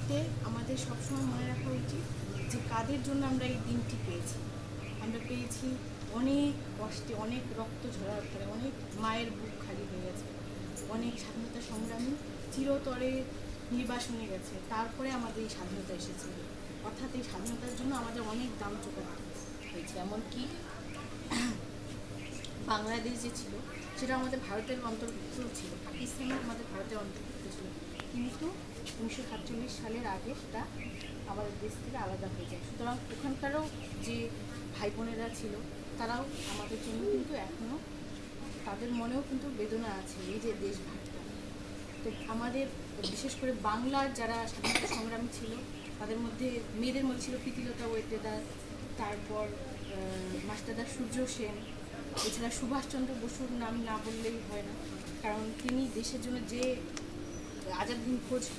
দিনটিতে আমাদের সবসময় মনে রাখা উচিত যে কাদের জন্য আমরা এই দিনটি পেয়েছি। আমরা পেয়েছি অনেক কষ্টে, অনেক রক্ত ঝরার পরে, অনেক মায়ের বুক খালি হয়ে গেছে, অনেক স্বাধীনতা সংগ্রামী চিরতরে নির্বাসনে গেছে, তারপরে আমাদের এই স্বাধীনতা এসেছে। অর্থাৎ এই স্বাধীনতার জন্য আমাদের অনেক দাম চোকাতে হয়েছে। এমনকি বাংলাদেশ যে ছিল সেটা আমাদের ভারতের অন্তর্ভুক্ত ছিল, পাকিস্তানও আমাদের ভারতের অন্তর্ভুক্ত ছিল, কিন্তু 1947 সালের আগে সেটা আমাদের দেশ থেকে আলাদা হয়ে যায়। সুতরাং ওখানকারও যে ভাই বোনেরা ছিল তারাও আমাদের জন্য কিন্তু এখনও তাদের মনেও কিন্তু বেদনা আছে এই যে দেশভাগটা। তো আমাদের বিশেষ করে বাংলার যারা স্বাধীনতা সংগ্রামী ছিল তাদের মধ্যে মেয়েদের মধ্যে ছিল প্রীতিলতা ওয়েটেদার, তারপর মাস্টারদা সূর্য সেন, এছাড়া সুভাষচন্দ্র বসুর নাম না বললেই হয় না, কারণ তিনি দেশের জন্য যে আজাদ হিন্দ ফৌজ